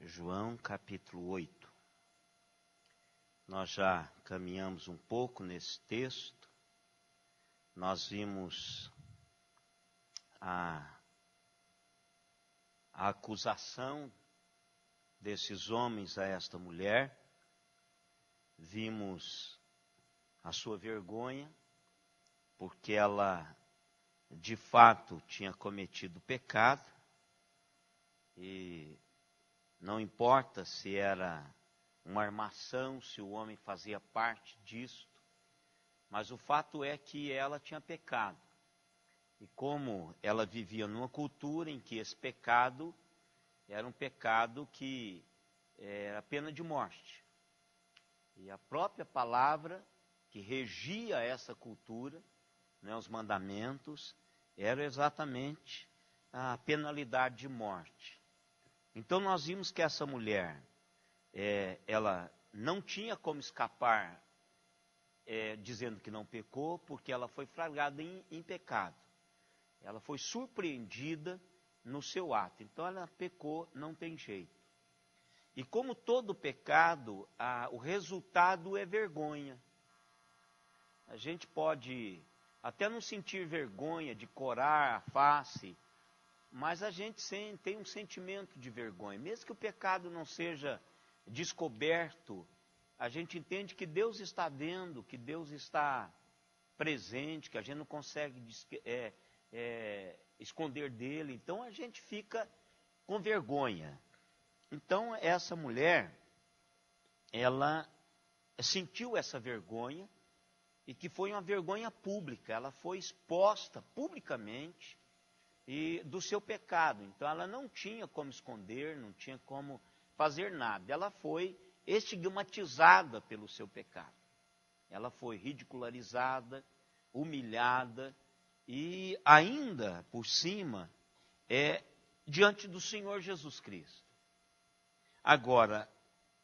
João capítulo 8. Nós já caminhamos um pouco nesse texto. Nós vimos a acusação desses homens a esta mulher. Vimos a sua vergonha, porque ela de fato tinha cometido pecado. E não importa se era uma armação, se o homem fazia parte disto, mas o fato é que ela tinha pecado. E como ela vivia numa cultura em que esse pecado era um pecado que era pena de morte. E a própria palavra que regia essa cultura, os mandamentos, era exatamente a penalidade de morte. Então nós vimos que essa mulher, ela não tinha como escapar dizendo que não pecou, porque ela foi flagrada em pecado. Ela foi surpreendida no seu ato. Então ela pecou, não tem jeito. E como todo pecado, o resultado é vergonha. A gente pode até não sentir vergonha de corar a face, mas a gente tem um sentimento de vergonha. Mesmo que o pecado não seja descoberto, a gente entende que Deus está vendo, que Deus está presente, que a gente não consegue esconder dele. Então a gente fica com vergonha. Então essa mulher, ela sentiu essa vergonha, e que foi uma vergonha pública. Ela foi exposta publicamente do seu pecado. Então ela não tinha como esconder, não tinha como fazer nada. Ela foi estigmatizada pelo seu pecado. Ela foi ridicularizada, humilhada e ainda por cima diante do Senhor Jesus Cristo. Agora,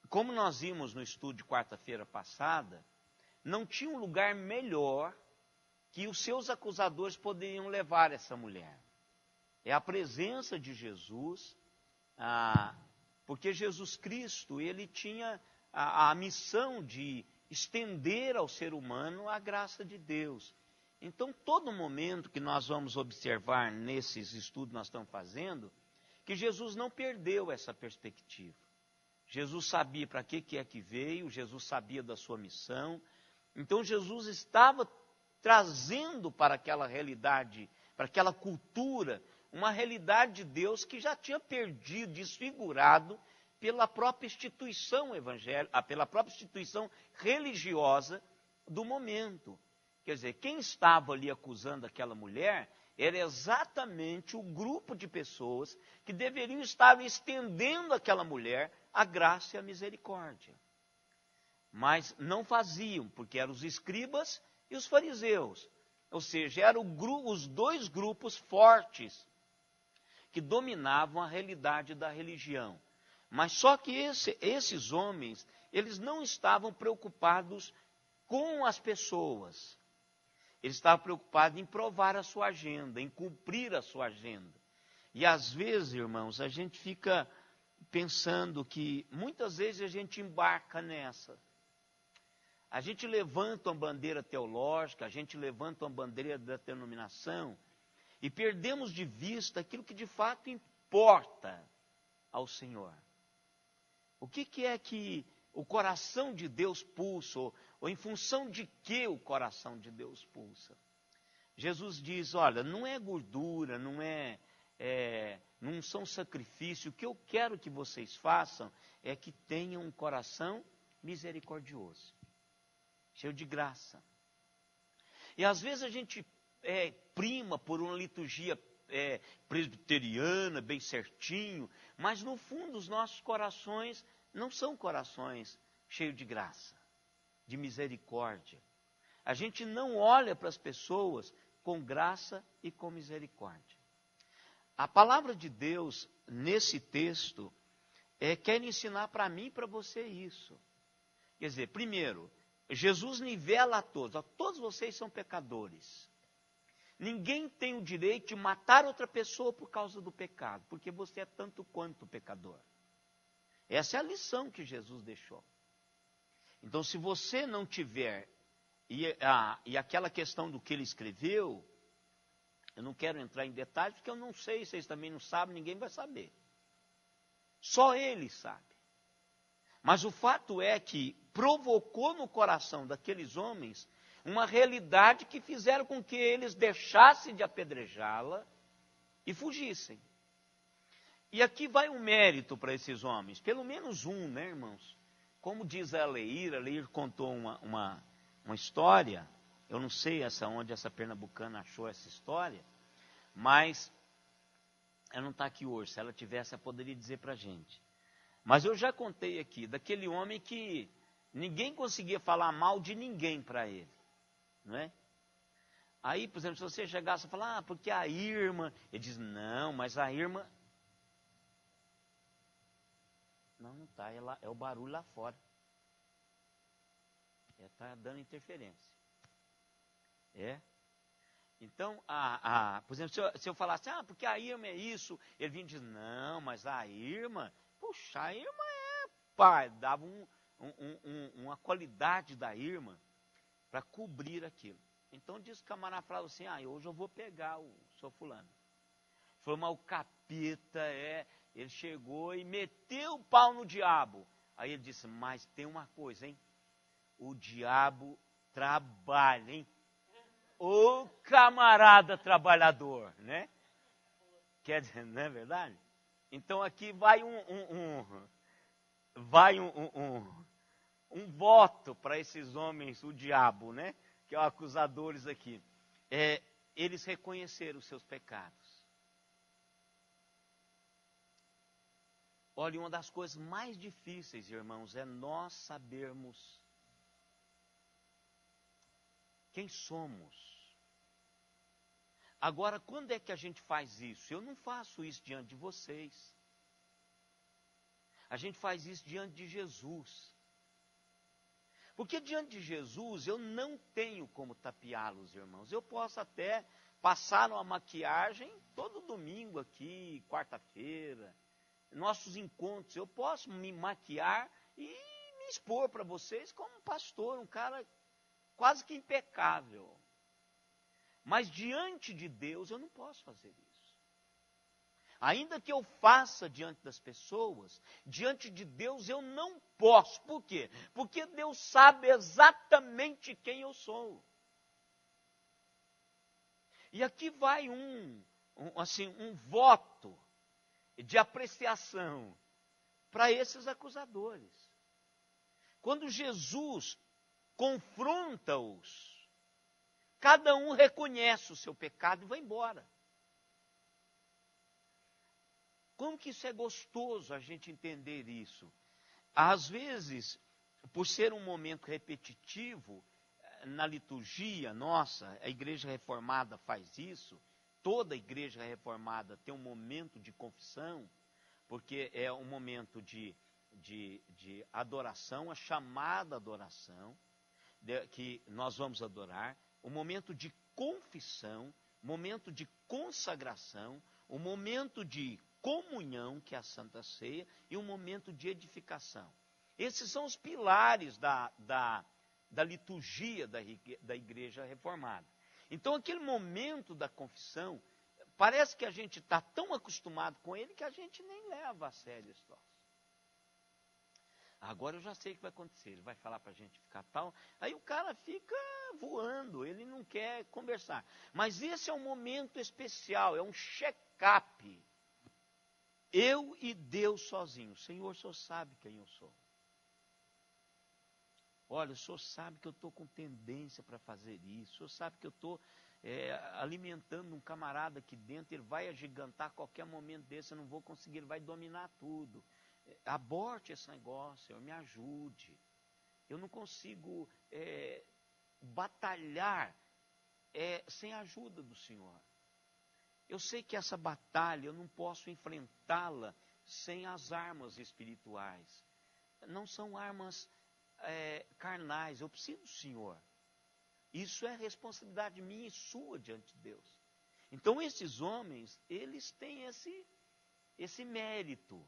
como nós vimos no estudo de quarta-feira passada, não tinha um lugar melhor que os seus acusadores poderiam levar essa mulher. É a presença de Jesus, porque Jesus Cristo, ele tinha a missão de estender ao ser humano a graça de Deus. Então, todo momento que nós vamos observar nesses estudos que nós estamos fazendo, que Jesus não perdeu essa perspectiva. Jesus sabia para que é que veio, Jesus sabia da sua missão. Então Jesus estava trazendo para aquela realidade, para aquela cultura, uma realidade de Deus que já tinha perdido, desfigurado pela própria instituição evangélica, pela própria instituição religiosa do momento. Quer dizer, quem estava ali acusando aquela mulher era exatamente o grupo de pessoas que deveriam estar estendendo àquela mulher a graça e a misericórdia. Mas não faziam, porque eram os escribas e os fariseus. Ou seja, eram os dois grupos fortes que dominavam a realidade da religião. Mas só que esses homens, eles não estavam preocupados com as pessoas. Eles estavam preocupados em provar a sua agenda, em cumprir a sua agenda. E às vezes, irmãos, a gente fica pensando que muitas vezes a gente embarca nessa. A gente levanta uma bandeira teológica, a gente levanta uma bandeira da denominação e perdemos de vista aquilo que de fato importa ao Senhor. O que é que o coração de Deus pulsa, ou em função de que o coração de Deus pulsa? Jesus diz, olha, não é gordura, não são sacrifícios. O que eu quero que vocês façam é que tenham um coração misericordioso, cheio de graça. E às vezes a gente prima por uma liturgia presbiteriana, bem certinho, mas no fundo os nossos corações não são corações cheios de graça, de misericórdia. A gente não olha para as pessoas com graça e com misericórdia. A palavra de Deus, nesse texto, quer ensinar para mim e para você isso. Quer dizer, primeiro, Jesus nivela a todos vocês são pecadores. Ninguém tem o direito de matar outra pessoa por causa do pecado, porque você é tanto quanto pecador. Essa é a lição que Jesus deixou. Então, se você não tiver, e aquela questão do que ele escreveu, eu não quero entrar em detalhes, porque eu não sei, vocês também não sabem, ninguém vai saber. Só ele sabe. Mas o fato é que provocou no coração daqueles homens uma realidade que fizeram com que eles deixassem de apedrejá-la e fugissem. E aqui vai um mérito para esses homens, pelo menos um, né, irmãos? Como diz a Leir contou uma história, eu não sei onde essa pernambucana achou essa história, mas ela não está aqui hoje, se ela tivesse, ela poderia dizer para a gente. Mas eu já contei aqui, daquele homem que ninguém conseguia falar mal de ninguém para ele, não é? Aí, por exemplo, se você chegasse e falar, porque a Irma, ele diz, não, mas a Irma... Não está, é o barulho lá fora. Está dando interferência. Então, por exemplo, se eu falasse, porque a Irma é isso, ele vinha e diz, não, mas a Irma, puxa, a Irma pai, dava uma qualidade da Irma para cobrir aquilo. Então, diz que o camarada falava assim, hoje eu vou pegar o seu fulano. Foi, mas o capeta, ele chegou e meteu o pau no diabo. Aí ele disse, mas tem uma coisa, hein? O diabo trabalha, hein? Ô camarada trabalhador, né? Quer dizer, não é verdade? Então aqui vai um voto para esses homens, o diabo, né? Que é o acusadores aqui. Eles reconheceram os seus pecados. Olha, uma das coisas mais difíceis, irmãos, é nós sabermos quem somos. Agora, quando é que a gente faz isso? Eu não faço isso diante de vocês. A gente faz isso diante de Jesus. Porque diante de Jesus eu não tenho como tapeá-los, irmãos. Eu posso até passar uma maquiagem todo domingo aqui, quarta-feira. Nossos encontros, eu posso me maquiar e me expor para vocês como um pastor, um cara quase que impecável. Mas diante de Deus eu não posso fazer isso. Ainda que eu faça diante das pessoas, diante de Deus eu não posso. Por quê? Porque Deus sabe exatamente quem eu sou. E aqui vai um voto de apreciação para esses acusadores. Quando Jesus confronta-os, cada um reconhece o seu pecado e vai embora. Como que isso é gostoso a gente entender isso? Às vezes, por ser um momento repetitivo, na liturgia nossa, a igreja reformada faz isso, toda igreja reformada tem um momento de confissão, porque é um momento de adoração, a chamada adoração, que nós vamos adorar, um momento de confissão, momento de consagração, um momento de comunhão, que é a Santa Ceia, e um momento de edificação. Esses são os pilares da liturgia da igreja reformada. Então, aquele momento da confissão, parece que a gente está tão acostumado com ele que a gente nem leva a sério esse troço. Agora eu já sei o que vai acontecer, ele vai falar para a gente ficar tal, aí o cara fica voando, ele não quer conversar. Mas esse é um momento especial, é um check-up. Eu e Deus sozinho. Senhor, o Senhor sabe quem eu sou. Olha, o Senhor sabe que eu estou com tendência para fazer isso. O Senhor sabe que eu estou alimentando um camarada aqui dentro. Ele vai agigantar a qualquer momento desse. Eu não vou conseguir, ele vai dominar tudo. Aborte esse negócio, Senhor, me ajude. Eu não consigo batalhar sem a ajuda do Senhor. Eu sei que essa batalha eu não posso enfrentá-la sem as armas espirituais. Não são armas carnais, eu preciso do Senhor. Isso é responsabilidade minha e sua diante de Deus. Então esses homens, eles têm esse mérito.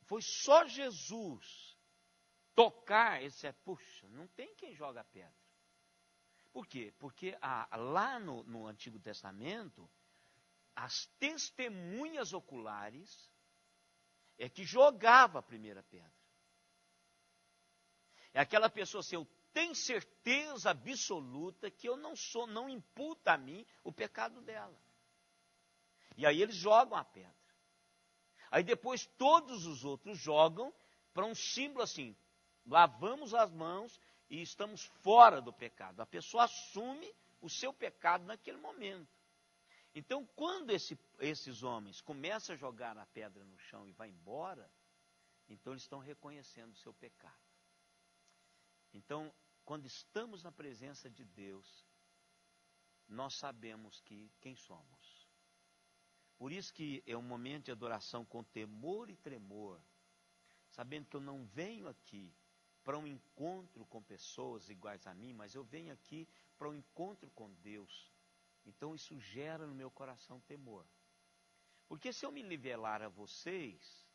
foi só Jesus tocar, ele disse, puxa, não tem quem joga pedra. Por quê? Porque lá no Antigo Testamento, as testemunhas oculares é que jogava a primeira pedra. É aquela pessoa assim, eu tenho certeza absoluta que eu não imputa a mim o pecado dela. E aí eles jogam a pedra. Aí depois todos os outros jogam para um símbolo assim, lavamos as mãos e estamos fora do pecado. A pessoa assume o seu pecado naquele momento. Então, quando esses homens começam a jogar a pedra no chão e vai embora, então eles estão reconhecendo o seu pecado. Então, quando estamos na presença de Deus, nós sabemos quem somos. Por isso que é um momento de adoração com temor e tremor, sabendo que eu não venho aqui para um encontro com pessoas iguais a mim, mas eu venho aqui para um encontro com Deus. Então isso gera no meu coração temor. Porque se eu me nivelar a vocês,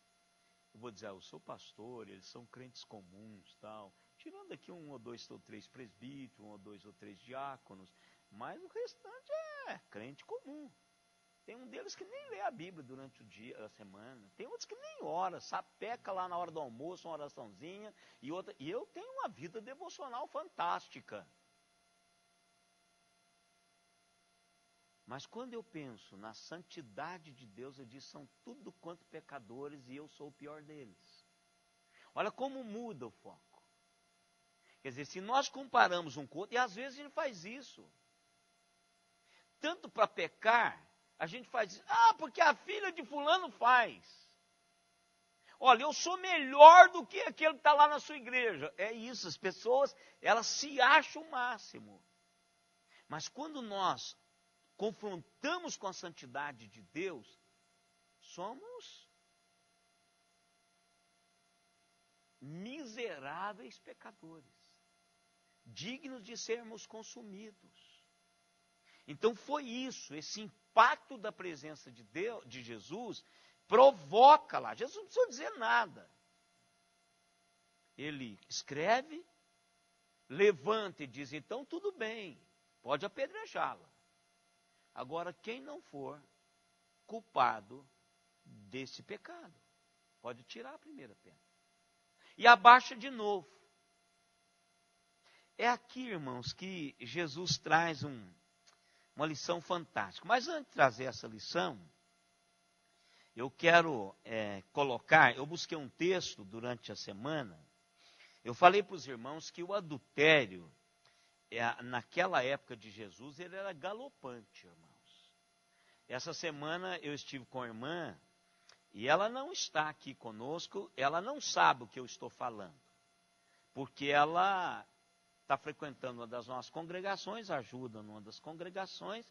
eu vou dizer, eu sou pastor, eles são crentes comuns, tal. Tirando aqui 1 ou 2 ou 3 presbíteros, 1 ou 2 ou 3 diáconos, mas o restante é crente comum. Tem um deles que nem lê a Bíblia durante o dia, a semana. Tem outros que nem ora, sapeca lá na hora do almoço, uma oraçãozinha, e eu tenho uma vida devocional fantástica. Mas quando eu penso na santidade de Deus, eu digo, são tudo quanto pecadores e eu sou o pior deles. Olha como muda o foco. Quer dizer, se nós comparamos um com o outro, e às vezes a gente faz isso. Tanto para pecar, a gente faz isso. Porque a filha de fulano faz. Olha, eu sou melhor do que aquele que está lá na sua igreja. É isso, as pessoas, elas se acham o máximo. Mas quando nós confrontamos com a santidade de Deus, somos miseráveis pecadores, dignos de sermos consumidos. Então foi isso, esse impacto da presença de Deus, de Jesus, provoca lá. Jesus não precisa dizer nada. Ele escreve, levanta e diz, então tudo bem, pode apedrejá-la. Agora, quem não for culpado desse pecado, pode tirar a primeira pedra. E abaixa de novo. É aqui, irmãos, que Jesus traz uma lição fantástica. Mas antes de trazer essa lição, eu quero colocar, eu busquei um texto durante a semana, eu falei para os irmãos que o adultério, naquela época de Jesus, ele era galopante, irmãos. Essa semana eu estive com a irmã, e ela não está aqui conosco, ela não sabe o que eu estou falando, porque ela está frequentando uma das nossas congregações, ajuda numa das congregações,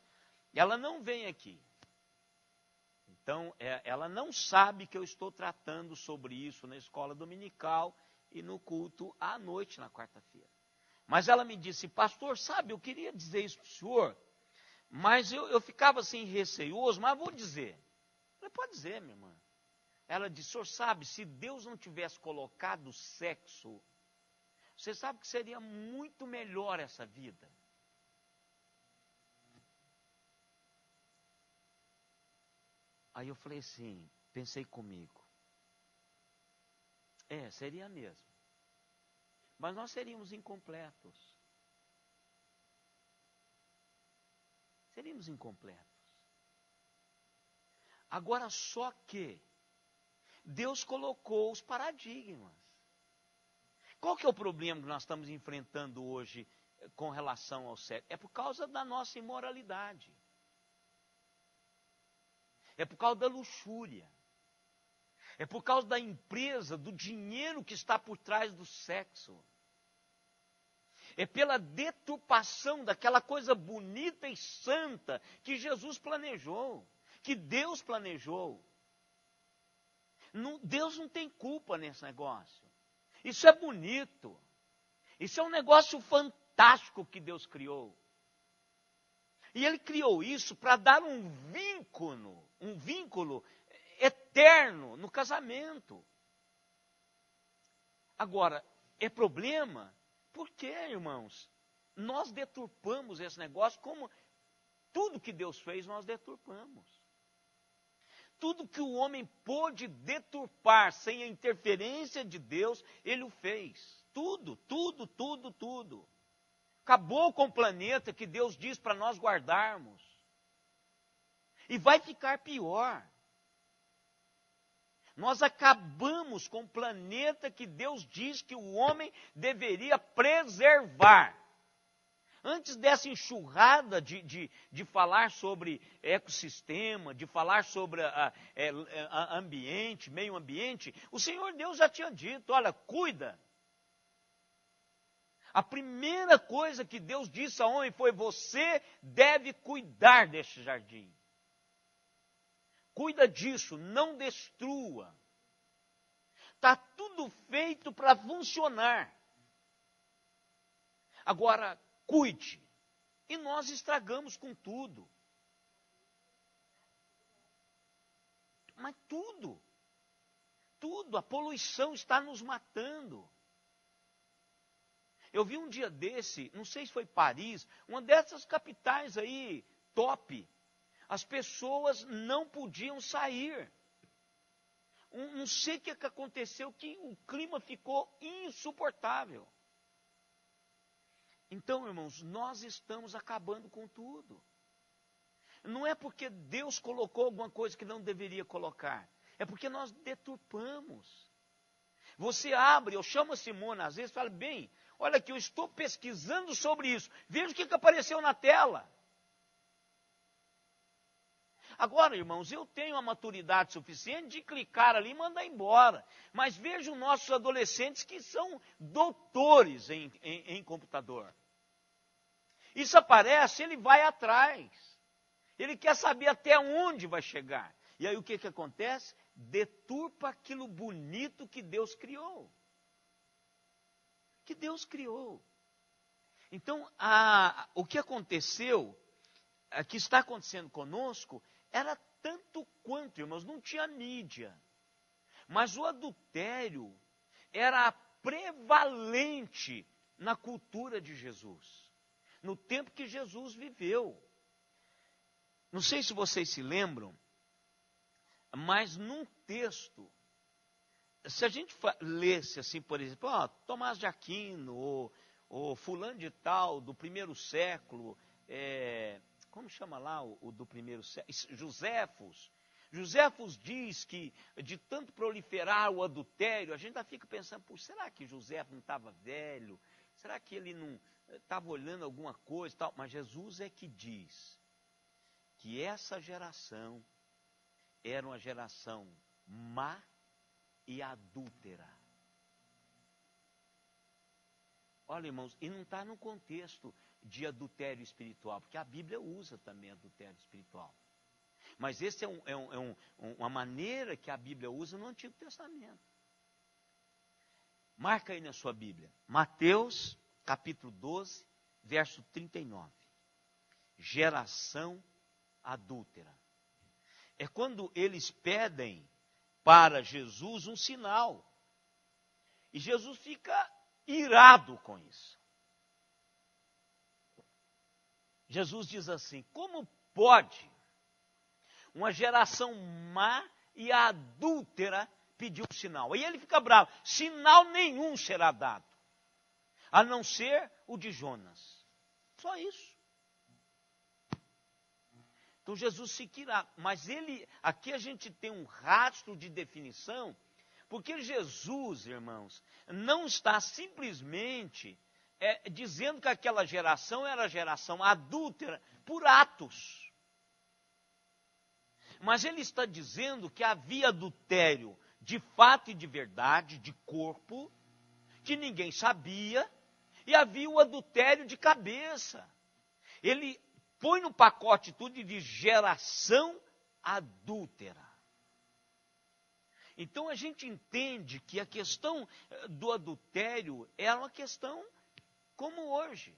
e ela não vem aqui. Então, ela não sabe que eu estou tratando sobre isso na escola dominical e no culto à noite, na quarta-feira. Mas ela me disse, pastor, sabe, eu queria dizer isso para o senhor, mas eu ficava assim receioso, mas vou dizer. Eu falei, pode dizer, minha irmã. Ela disse, senhor sabe, se Deus não tivesse colocado o sexo, você sabe que seria muito melhor essa vida. Aí eu falei assim, pensei comigo. Seria mesmo. Mas nós seríamos incompletos. Seríamos incompletos. Agora só que Deus colocou os paradigmas. Qual que é o problema que nós estamos enfrentando hoje com relação ao sexo? É por causa da nossa imoralidade. É por causa da luxúria. É por causa da empresa, do dinheiro que está por trás do sexo. É pela deturpação daquela coisa bonita e santa que Jesus planejou, que Deus planejou. Deus não tem culpa nesse negócio. Isso é bonito. Isso é um negócio fantástico que Deus criou. E Ele criou isso para dar um vínculo eterno no casamento. Agora, é problema, porque, irmãos, nós deturpamos esse negócio como tudo que Deus fez, nós deturpamos. Tudo que o homem pôde deturpar sem a interferência de Deus, ele o fez. Tudo, tudo, tudo, tudo. Acabou com o planeta que Deus diz para nós guardarmos. E vai ficar pior. Nós acabamos com o planeta que Deus diz que o homem deveria preservar. Antes dessa enxurrada de falar sobre ecossistema, de falar sobre ambiente, meio ambiente, o Senhor Deus já tinha dito, olha, cuida. A primeira coisa que Deus disse ao homem foi, você deve cuidar deste jardim. Cuida disso, não destrua. Está tudo feito para funcionar. Agora, cuide. E nós estragamos com tudo. Mas tudo. Tudo. A poluição está nos matando. Eu vi um dia desse, não sei se foi Paris, uma dessas capitais aí, top. As pessoas não podiam sair. Não sei o que aconteceu, que o clima ficou insuportável. Então, irmãos, nós estamos acabando com tudo. Não é porque Deus colocou alguma coisa que não deveria colocar. É porque nós deturpamos. Você abre, eu chamo a Simona, às vezes fala, bem, olha aqui, eu estou pesquisando sobre isso. Veja o que apareceu na tela. Agora, irmãos, eu tenho a maturidade suficiente de clicar ali e mandar embora. Mas vejo nossos adolescentes que são doutores em computador. Isso aparece, ele vai atrás. Ele quer saber até onde vai chegar. E aí o que acontece? Deturpa aquilo bonito que Deus criou. Que Deus criou. Então, o que aconteceu, que está acontecendo conosco, era tanto quanto, irmãos, não tinha mídia. Mas o adultério era prevalente na cultura de Jesus. No tempo que Jesus viveu. Não sei se vocês se lembram, mas num texto, se a gente lesse assim, por exemplo, Tomás de Aquino, ou fulano de tal, do primeiro século, como chama lá o do primeiro século? Joséfos. Joséfos diz que de tanto proliferar o adultério, a gente ainda fica pensando, será que Joséfos não estava velho? Será que ele não estava olhando alguma coisa e tal? Mas Jesus é que diz que essa geração era uma geração má e adúltera. Olha, irmãos, e não está no contexto de adultério espiritual, porque a Bíblia usa também adultério espiritual. Mas essa uma maneira que a Bíblia usa no Antigo Testamento. Marca aí na sua Bíblia. Mateus, capítulo 12, verso 39. Geração adúltera. É quando eles pedem para Jesus um sinal. E Jesus fica irado com isso. Jesus diz assim, como pode uma geração má e adúltera pedir um sinal? E ele fica bravo, sinal nenhum será dado, a não ser o de Jonas. Só isso. Então Jesus fica irado, mas aqui a gente tem um rastro de definição, porque Jesus, irmãos, não está simplesmente dizendo que aquela geração era geração adúltera por atos. Mas ele está dizendo que havia adultério de fato e de verdade, de corpo, que ninguém sabia, e havia o adultério de cabeça. Ele põe no pacote tudo de geração adúltera. Então a gente entende que a questão do adultério é uma questão como hoje.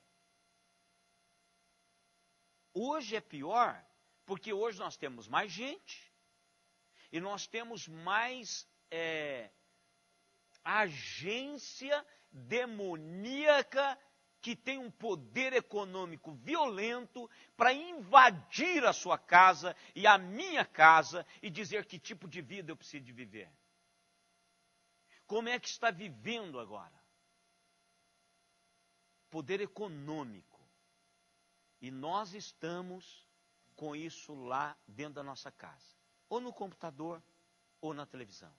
Hoje é pior, porque hoje nós temos mais gente e nós temos mais agência demoníaca que tem um poder econômico violento para invadir a sua casa e a minha casa e dizer que tipo de vida eu preciso de viver. Como é que está vivendo agora? Poder econômico. E nós estamos com isso lá dentro da nossa casa. Ou no computador, ou na televisão.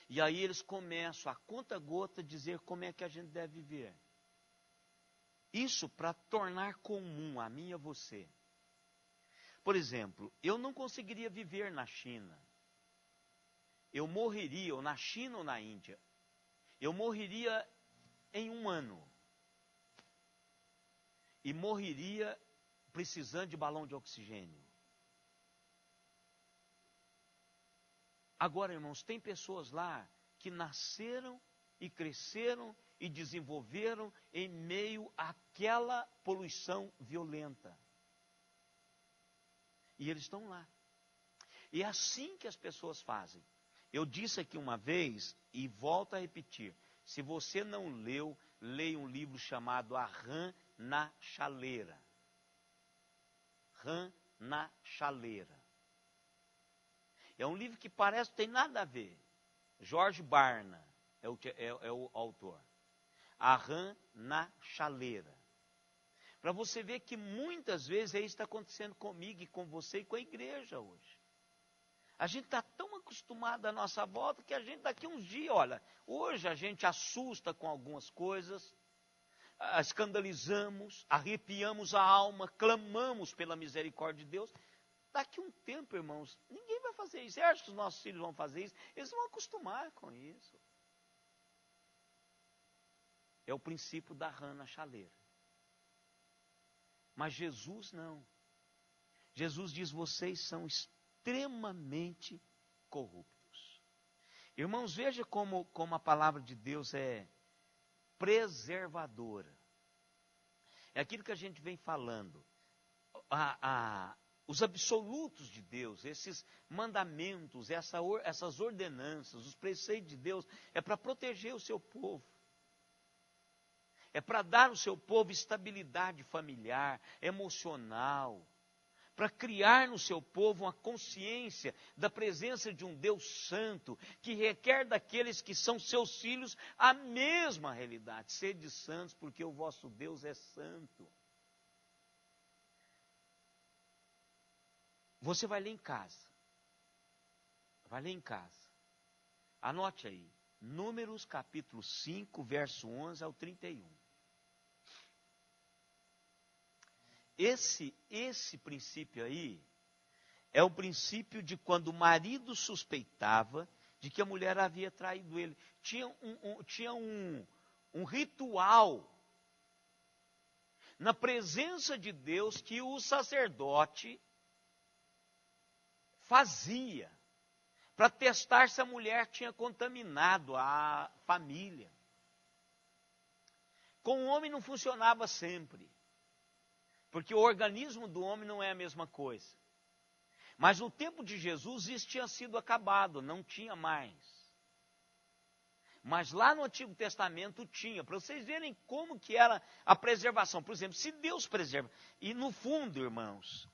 E aí eles começam a conta-gota dizer como é que a gente deve viver. Isso para tornar comum a mim e a você. Por exemplo, eu não conseguiria viver na China. Eu morreria, ou na China ou na Índia. Eu morreria em 1 ano. E morreria precisando de balão de oxigênio. Agora, irmãos, tem pessoas lá que nasceram e cresceram e desenvolveram em meio àquela poluição violenta. E eles estão lá. E é assim que as pessoas fazem. Eu disse aqui uma vez e volto a repetir. Se você não leu, leia um livro chamado A Rã na Chaleira. Rã na Chaleira. É um livro que parece que tem nada a ver. Jorge Barna é o autor. A Rã na Chaleira. Para você ver que muitas vezes é isso que está acontecendo comigo e com você e com a igreja hoje. A gente está tão acostumado à nossa volta que a gente daqui uns dias, olha, hoje a gente assusta com algumas coisas, escandalizamos, arrepiamos a alma, clamamos pela misericórdia de Deus. Daqui um tempo, irmãos, ninguém vai fazer isso. Você acha que os nossos filhos vão fazer isso? Eles vão acostumar com isso. É o princípio da rã na chaleira. Mas Jesus não. Jesus diz, vocês são extremamente corruptos. Irmãos, veja como a palavra de Deus é preservadora. É aquilo que a gente vem falando. Os absolutos de Deus, esses mandamentos, essas ordenanças, os preceitos de Deus, é para proteger o seu povo. É para dar ao seu povo estabilidade familiar, emocional, para criar no seu povo uma consciência da presença de um Deus santo, que requer daqueles que são seus filhos a mesma realidade. Sede santos, porque o vosso Deus é santo. Você vai ler em casa. Vai ler em casa. Anote aí. Números capítulo 5, verso 11 ao 31. Esse princípio aí é o princípio de quando o marido suspeitava de que a mulher havia traído ele. Tinha um ritual na presença de Deus que o sacerdote fazia para testar se a mulher tinha contaminado a família. Com o homem não funcionava sempre, porque o organismo do homem não é a mesma coisa. Mas no tempo de Jesus isso tinha sido acabado, não tinha mais. Mas lá no Antigo Testamento tinha, para vocês verem como que era a preservação. Por exemplo, se Deus preserva, e no fundo, irmãos,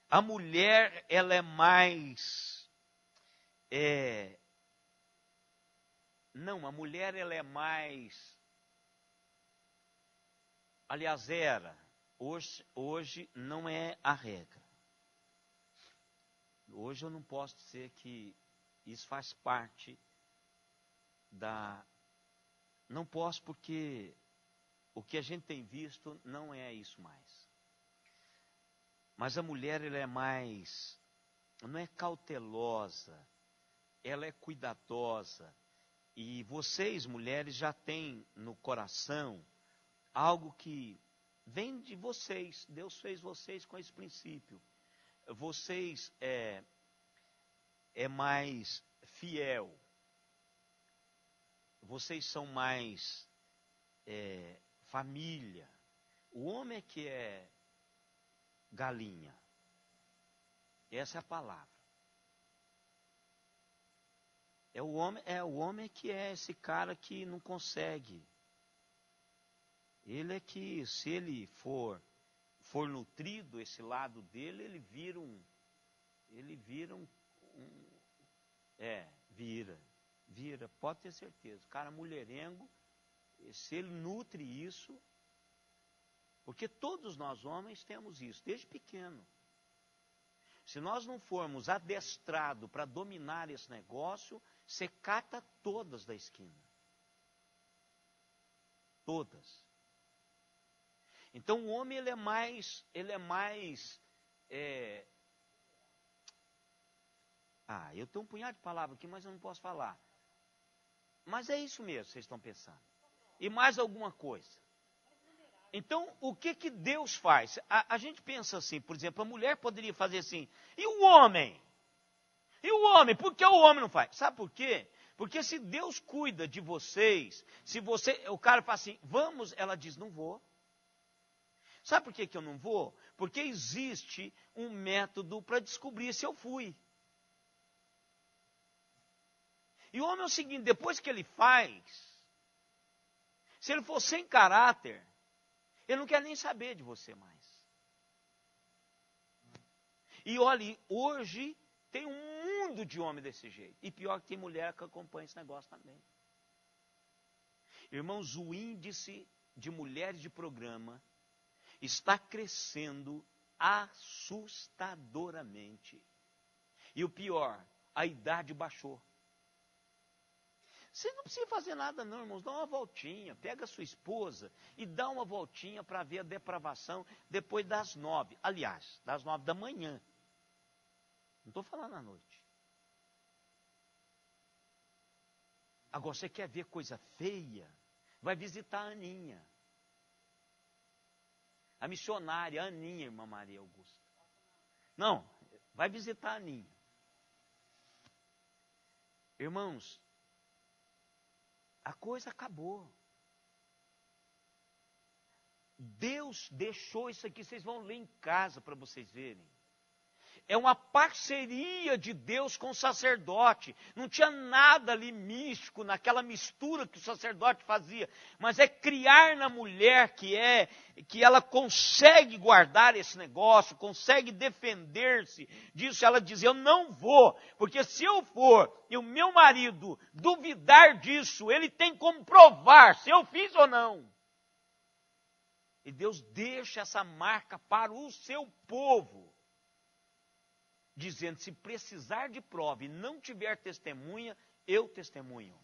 a mulher, ela é mais... Não, a mulher, ela é mais... Aliás, era. Hoje não é a regra. Hoje eu não posso dizer que isso faz parte da... Não posso porque o que a gente tem visto não é isso mais. Mas a mulher, ela é mais... Não é cautelosa, ela é cuidadosa. E vocês, mulheres, já têm no coração algo que vem de vocês. Deus fez vocês com esse princípio. Vocês é mais fiel. Vocês são mais família. O homem é que é galinha. Essa é a palavra. O homem que é esse cara que não consegue. Ele é que, se ele for nutrido, esse lado dele, ele vira vira, pode ter certeza. O cara mulherengo, se ele nutre isso, porque todos nós homens temos isso, desde pequeno. Se nós não formos adestrados para dominar esse negócio, você cata todas da esquina. Todas. Então o homem ele é mais eu tenho um punhado de palavras aqui, mas eu não posso falar. Mas é isso mesmo que vocês estão pensando. E mais alguma coisa. Então, o que Deus faz? A gente pensa assim, por exemplo, a mulher poderia fazer assim, e o homem? E o homem? Por que o homem não faz? Sabe por quê? Porque se Deus cuida de vocês, o cara fala assim, vamos, ela diz, não vou. Sabe por que eu não vou? Porque existe um método para descobrir se eu fui. E o homem é o seguinte, depois que ele faz, se ele for sem caráter, ele não quer nem saber de você mais. E olha, hoje tem um mundo de homem desse jeito. E pior que tem mulher que acompanha esse negócio também. Irmãos, o índice de mulheres de programa está crescendo assustadoramente. E o pior, a idade baixou. Você não precisa fazer nada não, irmãos. Dá uma voltinha, pega a sua esposa e dá uma voltinha para ver a depravação depois das 9. Aliás, das 9 da manhã. Não estou falando à noite. Agora, você quer ver coisa feia? Vai visitar a Aninha. A missionária, a Aninha, irmã Maria Augusta. Não, vai visitar a Aninha. Irmãos, a coisa acabou. Deus deixou isso aqui, vocês vão ler em casa para vocês verem. É uma parceria de Deus com o sacerdote. Não tinha nada ali místico, naquela mistura que o sacerdote fazia. Mas é criar na mulher que ela consegue guardar esse negócio, consegue defender-se disso. Ela diz, eu não vou, porque se eu for e o meu marido duvidar disso, ele tem como provar se eu fiz ou não. E Deus deixa essa marca para o seu povo. Dizendo, se precisar de prova e não tiver testemunha, eu testemunho.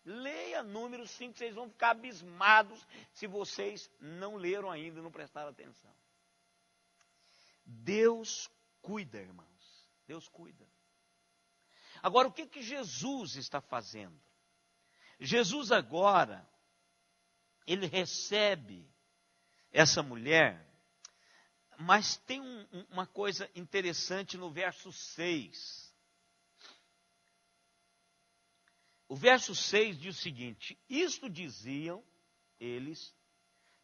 Leia Números 5, vocês vão ficar abismados se vocês não leram ainda e não prestaram atenção. Deus cuida, irmãos. Deus cuida. Agora, o que Jesus está fazendo? Jesus agora, ele recebe essa mulher. Mas tem uma coisa interessante no verso 6. O verso 6 diz o seguinte, isto diziam eles,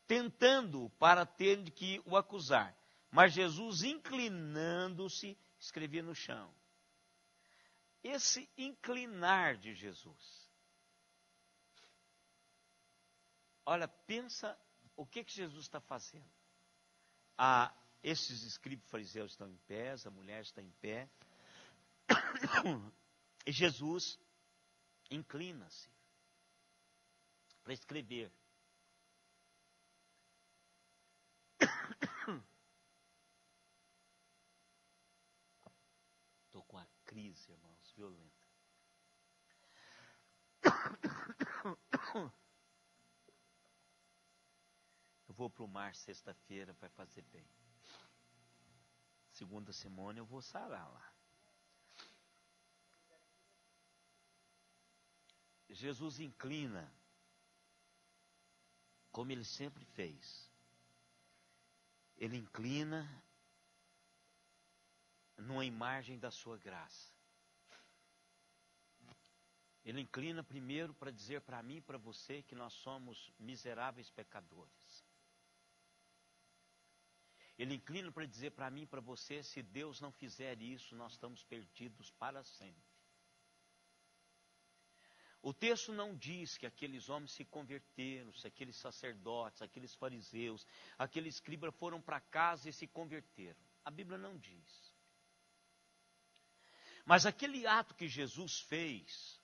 tentando para ter que o acusar. Mas Jesus, inclinando-se, escrevia no chão. Esse inclinar de Jesus. Olha, pensa o que Jesus está fazendo. Esses escribas fariseus estão em pé, a mulher está em pé. E Jesus inclina-se para escrever. Estou com a crise, irmãos, violenta. Eu vou para o mar sexta-feira para fazer bem. Segunda Simone eu vou sarar lá. Jesus inclina, como ele sempre fez. Ele inclina numa imagem da sua graça. Ele inclina primeiro para dizer para mim e para você que nós somos miseráveis pecadores. Ele inclina para dizer para mim e para você, se Deus não fizer isso, nós estamos perdidos para sempre. O texto não diz que aqueles homens se converteram, se aqueles sacerdotes, aqueles fariseus, aqueles escribas foram para casa e se converteram. A Bíblia não diz. Mas aquele ato que Jesus fez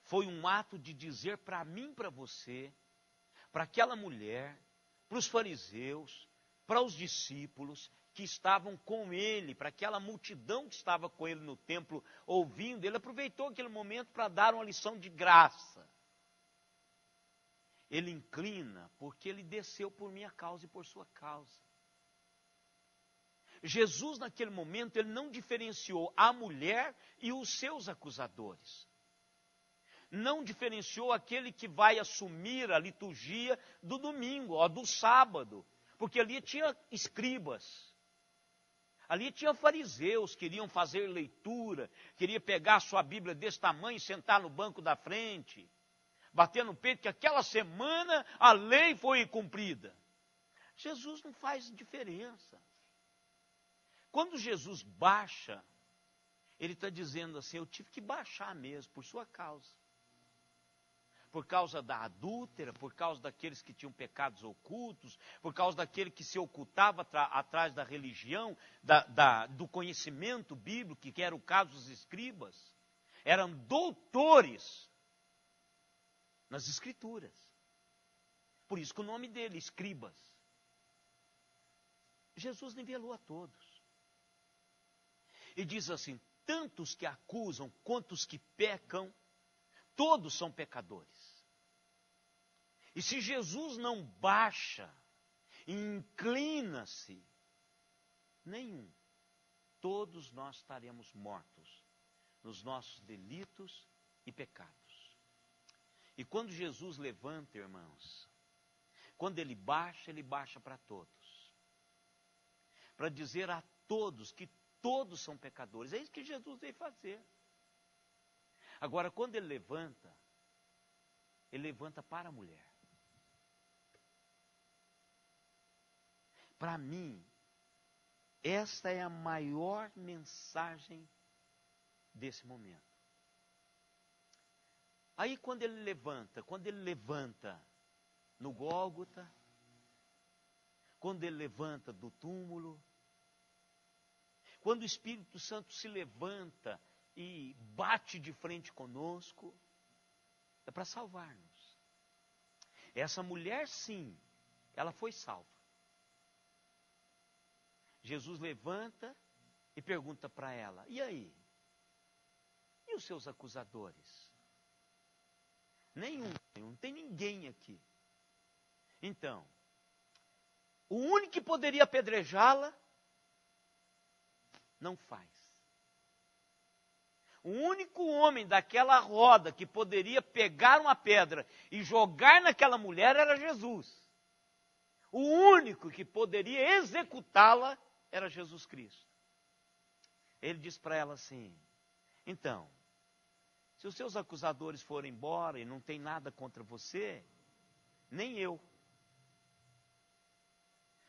foi um ato de dizer para mim e para você, para aquela mulher, para os fariseus, para os discípulos que estavam com ele, para aquela multidão que estava com ele no templo ouvindo, ele aproveitou aquele momento para dar uma lição de graça. Ele inclina porque ele desceu por minha causa e por sua causa. Jesus, naquele momento, ele não diferenciou a mulher e os seus acusadores. Não diferenciou aquele que vai assumir a liturgia do domingo, ou do sábado, porque ali tinha escribas. Ali tinha fariseus que queriam fazer leitura, queria pegar a sua Bíblia desse tamanho e sentar no banco da frente, bater no peito que aquela semana a lei foi cumprida. Jesus não faz diferença. Quando Jesus baixa, ele está dizendo assim, eu tive que baixar mesmo, por sua causa. Por causa da adúltera, por causa daqueles que tinham pecados ocultos, por causa daquele que se ocultava atrás da religião, do conhecimento bíblico, que era o caso dos escribas. Eram doutores nas escrituras. Por isso que o nome dele, escribas. Jesus nivelou a todos. E diz assim, tantos que acusam quanto os que pecam, todos são pecadores. E se Jesus não baixa, inclina-se, nenhum, todos nós estaremos mortos nos nossos delitos e pecados. E quando Jesus levanta, irmãos, quando ele baixa para todos. Para dizer a todos que todos são pecadores. É isso que Jesus veio fazer. Agora, quando ele levanta para a mulher. Para mim, esta é a maior mensagem desse momento. Aí quando ele levanta no Gólgota, quando ele levanta do túmulo, quando o Espírito Santo se levanta e bate de frente conosco, é para salvar-nos. Essa mulher, sim, ela foi salva. Jesus levanta e pergunta para ela, e aí? E os seus acusadores? Nenhum, não tem ninguém aqui. Então, o único que poderia apedrejá-la, não faz. O único homem daquela roda que poderia pegar uma pedra e jogar naquela mulher era Jesus. O único que poderia executá-la era Jesus Cristo. Ele diz para ela assim, então, se os seus acusadores forem embora e não tem nada contra você, nem eu.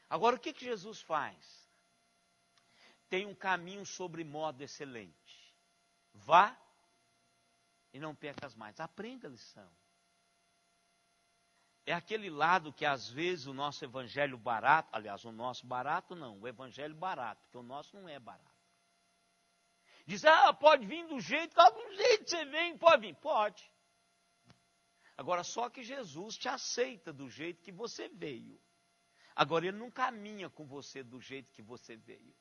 Agora, o que Jesus faz? Tem um caminho sobre modo excelente. Vá e não pecas mais. Aprenda a lição. É aquele lado que às vezes o nosso evangelho barato, aliás, o nosso barato não, o evangelho barato, porque o nosso não é barato. Diz, pode vir do jeito que você vem, pode vir. Pode. Agora, só que Jesus te aceita do jeito que você veio. Agora, ele não caminha com você do jeito que você veio.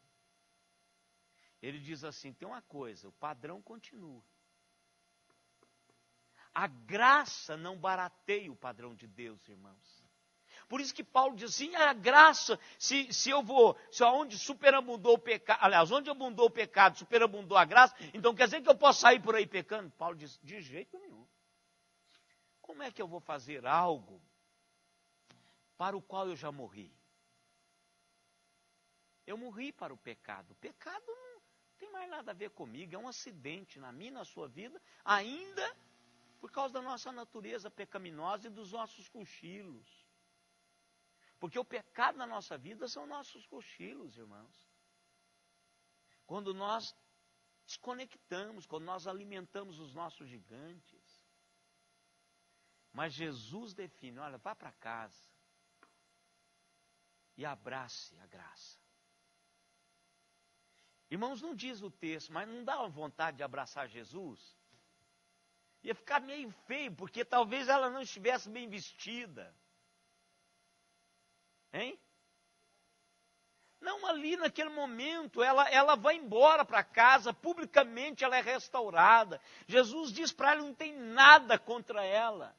Ele diz assim, tem uma coisa, o padrão continua. A graça não barateia o padrão de Deus, irmãos. Por isso que Paulo diz assim, a graça, se onde superabundou o pecado, aliás, onde abundou o pecado, superabundou a graça, então quer dizer que eu posso sair por aí pecando? Paulo diz, de jeito nenhum. Como é que eu vou fazer algo para o qual eu já morri? Eu morri para o pecado. O pecado não tem mais nada a ver comigo, é um acidente na minha e na sua vida, ainda por causa da nossa natureza pecaminosa e dos nossos cochilos. Porque o pecado na nossa vida são nossos cochilos, irmãos. Quando nós desconectamos, quando nós alimentamos os nossos gigantes. Mas Jesus define, olha, vá para casa e abrace a graça. Irmãos, não diz o texto, mas não dá uma vontade de abraçar Jesus? Ia ficar meio feio, porque talvez ela não estivesse bem vestida. Hein? Não, ali naquele momento, ela vai embora para casa, publicamente ela é restaurada. Jesus diz para ela, não tem nada contra ela.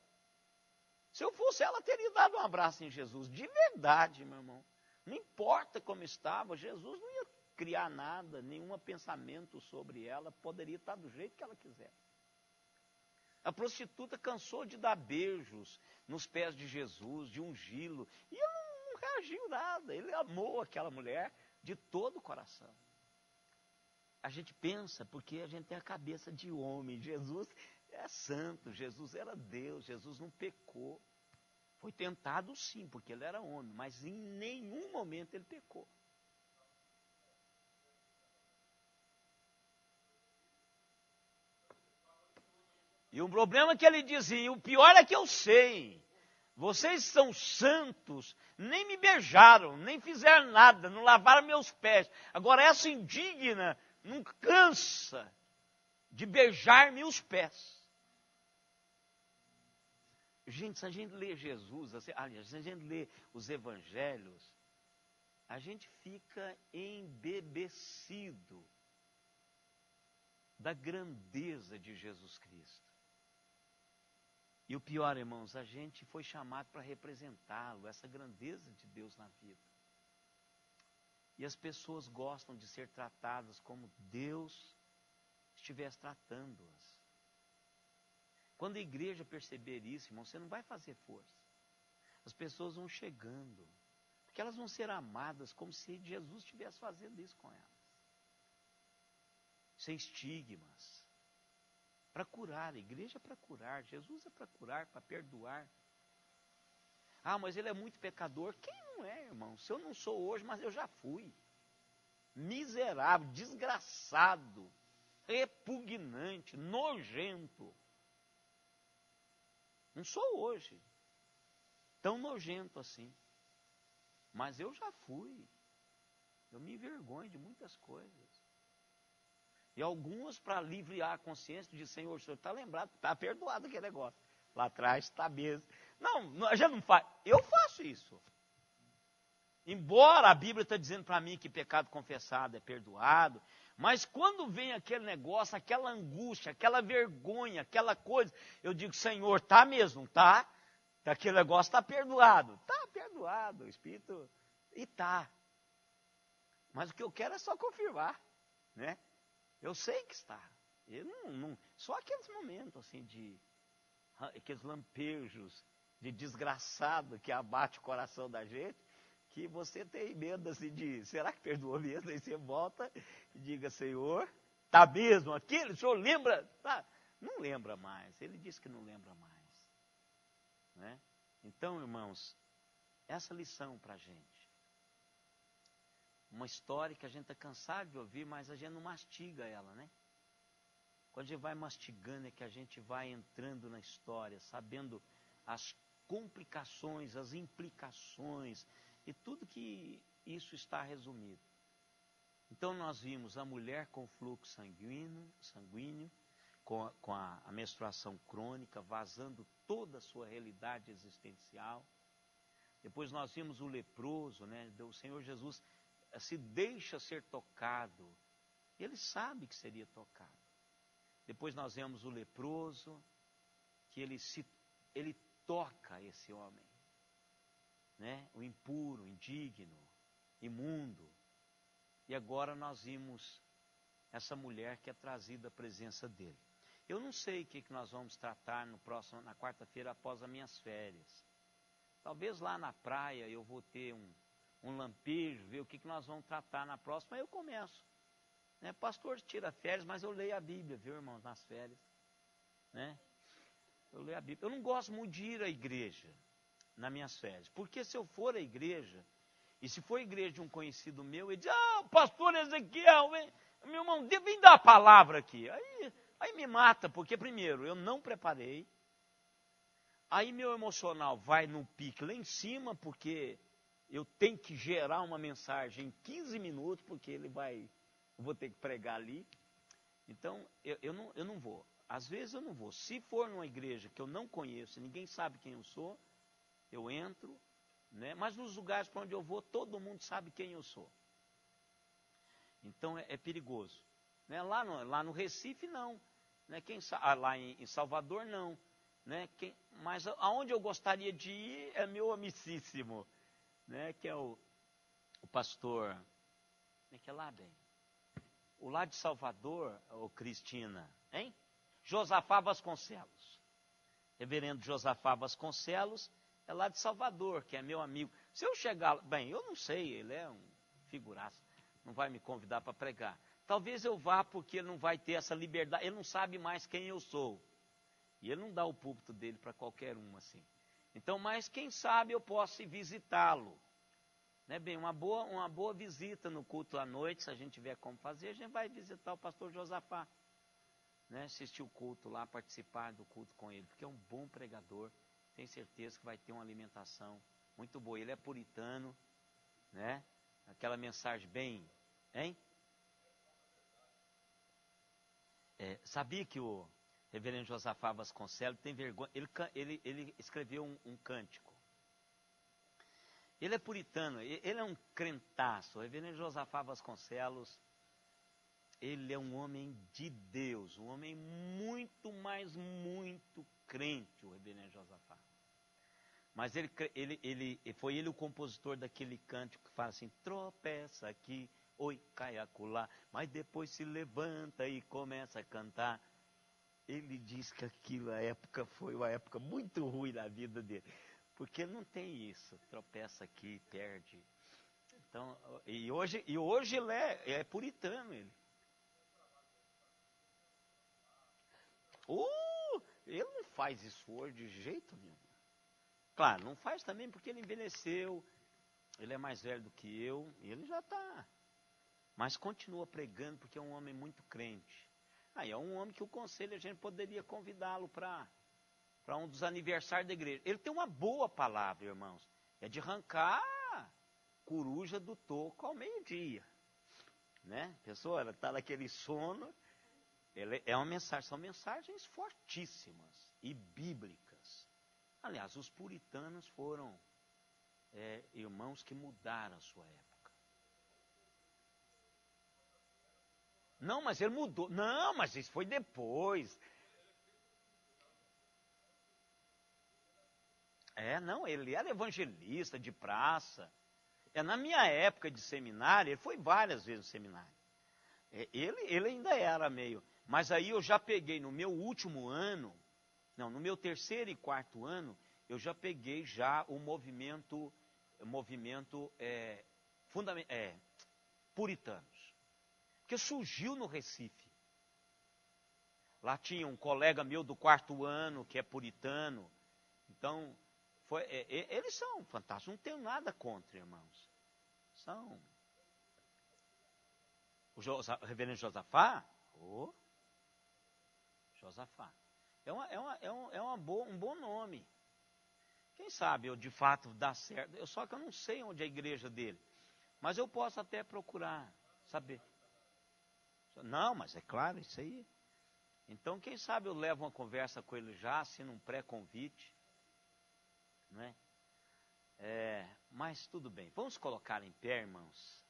Se eu fosse ela, teria dado um abraço em Jesus, de verdade, meu irmão. Não importa como estava, Jesus não ia criar nada, nenhum pensamento sobre ela, poderia estar do jeito que ela quisesse. A prostituta cansou de dar beijos nos pés de Jesus, de ungí-lo, e ele não reagiu nada, ele amou aquela mulher de todo o coração. A gente pensa, porque a gente tem a cabeça de homem, Jesus é santo, Jesus era Deus, Jesus não pecou. Foi tentado sim, porque ele era homem, mas em nenhum momento ele pecou. E o problema é que ele dizia, o pior é que eu sei, vocês são santos, nem me beijaram, nem fizeram nada, não lavaram meus pés. Agora essa indigna não cansa de beijar-me os pés. Gente, se a gente lê Jesus, aliás, se a gente lê os evangelhos, a gente fica embebecido da grandeza de Jesus Cristo. E o pior, irmãos, a gente foi chamado para representá-lo, essa grandeza de Deus na vida. E as pessoas gostam de ser tratadas como Deus estivesse tratando-as. Quando a igreja perceber isso, irmão, você não vai fazer força. As pessoas vão chegando, porque elas vão ser amadas como se Jesus estivesse fazendo isso com elas. Sem estigmas. Para curar, a igreja é para curar, Jesus é para curar, para perdoar. Ah, mas ele é muito pecador. Quem não é, irmão? Se eu não sou hoje, mas eu já fui. Miserável, desgraçado, repugnante, nojento. Não sou hoje tão nojento assim. Mas eu já fui. Eu me envergonho de muitas coisas. E algumas, para aliviar a consciência, de Senhor, o senhor está lembrado, está perdoado aquele negócio. Lá atrás está mesmo. Não, a gente não faz. Eu faço isso. Embora a Bíblia está dizendo para mim que pecado confessado é perdoado, mas quando vem aquele negócio, aquela angústia, aquela vergonha, aquela coisa, eu digo, Senhor, está mesmo, tá? Aquele negócio está perdoado. Está perdoado, o Espírito, e está. Mas o que eu quero é só confirmar, né? Eu sei que está. Eu só aqueles momentos assim aqueles lampejos de desgraçado que abate o coração da gente, que você tem medo assim será que perdoou mesmo? Aí você volta e diga, Senhor, está mesmo aquele? O senhor lembra? Tá. Não lembra mais. Ele disse que não lembra mais. Né? Então, irmãos, essa lição para a gente. Uma história que a gente está cansado de ouvir, mas a gente não mastiga ela, né? Quando a gente vai mastigando é que a gente vai entrando na história, sabendo as complicações, as implicações e tudo que isso está resumido. Então nós vimos a mulher com fluxo sanguíneo com a menstruação crônica, vazando toda a sua realidade existencial. Depois nós vimos o leproso, né? O Senhor Jesus se deixa ser tocado. Ele sabe que seria tocado. Depois nós vemos o leproso, que ele toca esse homem, né? O impuro, o indigno, imundo. E agora nós vimos essa mulher que é trazida à presença dele. Eu não sei o que nós vamos tratar na quarta-feira após as minhas férias. Talvez lá na praia eu vou ter um lampejo, ver o que nós vamos tratar na próxima, aí eu começo. Né? Pastor tira férias, mas eu leio a Bíblia, viu, irmãos, nas férias. Né? Eu leio a Bíblia. Eu não gosto muito de ir à igreja nas minhas férias, porque se eu for à igreja, e se for a igreja de um conhecido meu, ele diz, pastor Ezequiel, meu irmão, vem dar a palavra aqui. Aí me mata, porque primeiro, eu não preparei. Aí meu emocional vai no pique lá em cima, porque eu tenho que gerar uma mensagem em 15 minutos, porque eu vou ter que pregar ali. Então, eu não vou. Às vezes eu não vou. Se for numa igreja que eu não conheço, ninguém sabe quem eu sou, eu entro, né? Mas nos lugares para onde eu vou, todo mundo sabe quem eu sou. Então é perigoso. Né? Lá no Recife, não. Né? Lá em Salvador, não. Né? Mas aonde eu gostaria de ir é meu amicíssimo, né? Que é o pastor. Como é que é lá, bem? O lá de Salvador, ô Cristina, hein? Josafá Vasconcelos. Reverendo Josafá Vasconcelos é lá de Salvador, que é meu amigo. Se eu chegar, bem, eu não sei, ele é um figuraça, não vai me convidar para pregar. Talvez eu vá porque ele não vai ter essa liberdade, ele não sabe mais quem eu sou. E ele não dá o púlpito dele para qualquer um assim. Então, mas quem sabe eu posso ir visitá-lo. Né, bem, uma boa visita no culto à noite, se a gente tiver como fazer, a gente vai visitar o pastor Josafá. Né, assistir o culto lá, participar do culto com ele, porque é um bom pregador, tenho certeza que vai ter uma alimentação muito boa. Ele é puritano, né? Aquela mensagem bem, hein? Sabia que o reverendo Josafá Vasconcelos tem vergonha, ele escreveu um cântico. Ele é puritano, ele é um crentaço. O reverendo Josafá Vasconcelos, ele é um homem de Deus, um homem muito, mas muito crente, o reverendo Josafá. Mas foi ele o compositor daquele cântico que fala assim, tropeça aqui, oi, cai acolá, mas depois se levanta e começa a cantar. Ele diz que aquela época foi uma época muito ruim na vida dele. Porque não tem isso, tropeça aqui, perde. Então, e hoje ele é puritano, ele. Ele não faz isso hoje de jeito nenhum. Claro, não faz também porque ele envelheceu, ele é mais velho do que eu, e ele já está. Mas continua pregando porque é um homem muito crente. Aí é um homem que o conselho a gente poderia convidá-lo para um dos aniversários da igreja. Ele tem uma boa palavra, irmãos. É de arrancar coruja do toco ao meio-dia. Né? A pessoa ela está naquele sono. É uma mensagem, são mensagens fortíssimas e bíblicas. Aliás, os puritanos foram irmãos que mudaram a sua época. Não, mas ele mudou. Não, mas isso foi depois. Não, ele era evangelista de praça. Na minha época de seminário, ele foi várias vezes no seminário. Ele ainda era meio. Mas aí eu já peguei no meu último ano, não, no meu terceiro e quarto ano, eu já peguei já o movimento puritanos. Porque surgiu no Recife. Lá tinha um colega meu do quarto ano, que é puritano. Então, eles são fantásticos, não tenho nada contra, irmãos. São. O reverendo Josafá? Josafá. Um bom nome. Quem sabe eu de fato dá certo. Só que eu não sei onde é a igreja dele. Mas eu posso até procurar, saber. Não, mas é claro, isso aí. Então, quem sabe eu levo uma conversa com ele já, assino um pré-convite. Não é? Mas tudo bem. Vamos colocar em pé, irmãos.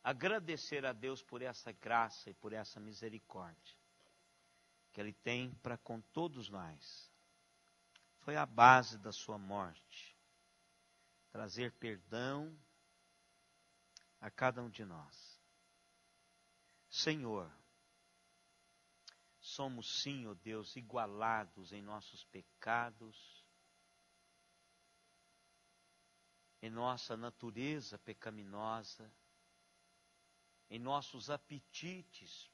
Agradecer a Deus por essa graça e por essa misericórdia que Ele tem para com todos nós. Foi a base da sua morte. Trazer perdão a cada um de nós. Senhor, somos sim, ó Deus, igualados em nossos pecados, em nossa natureza pecaminosa, em nossos apetites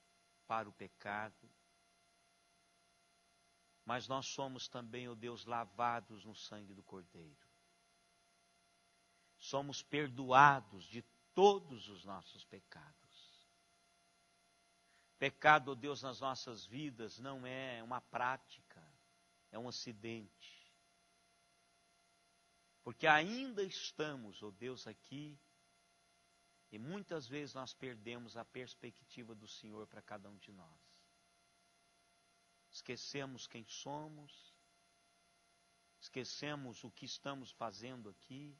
para o pecado, mas nós somos também, ó Deus, lavados no sangue do Cordeiro. Somos perdoados de todos os nossos pecados. Pecado, ó Deus, nas nossas vidas não é uma prática, é um acidente. Porque ainda estamos, ó Deus, aqui, e muitas vezes nós perdemos a perspectiva do Senhor para cada um de nós. Esquecemos quem somos, esquecemos o que estamos fazendo aqui,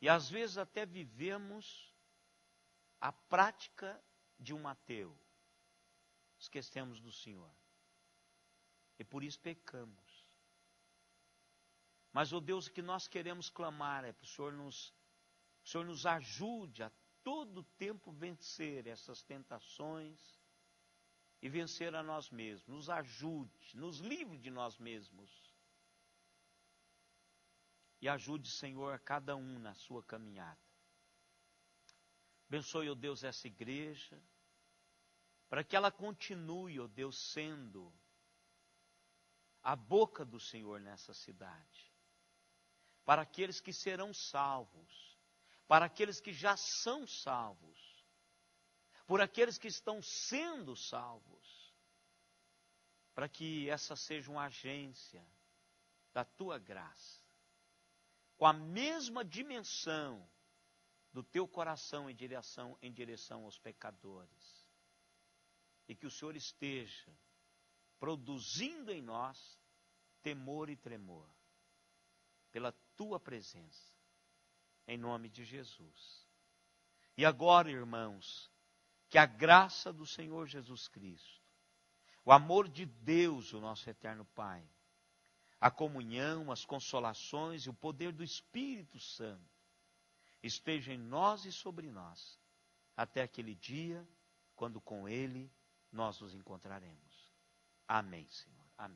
e às vezes até vivemos a prática de um ateu. Esquecemos do Senhor. E por isso pecamos. Mas, ó Deus, o que nós queremos clamar é para o Senhor nos ajude a todo tempo vencer essas tentações e vencer a nós mesmos. Nos ajude, nos livre de nós mesmos. E ajude, Senhor, a cada um na sua caminhada. Abençoe, ó Deus, essa igreja, para que ela continue, ó Deus, sendo a boca do Senhor nessa cidade. Para aqueles que serão salvos, para aqueles que já são salvos, por aqueles que estão sendo salvos, para que essa seja uma agência da tua graça, com a mesma dimensão do teu coração em direção aos pecadores. E que o Senhor esteja produzindo em nós temor e tremor, pela tua presença, em nome de Jesus. E agora, irmãos, que a graça do Senhor Jesus Cristo, o amor de Deus, o nosso eterno Pai, a comunhão, as consolações e o poder do Espírito Santo esteja em nós e sobre nós, até aquele dia, quando com Ele nós nos encontraremos. Amém, Senhor. Amém.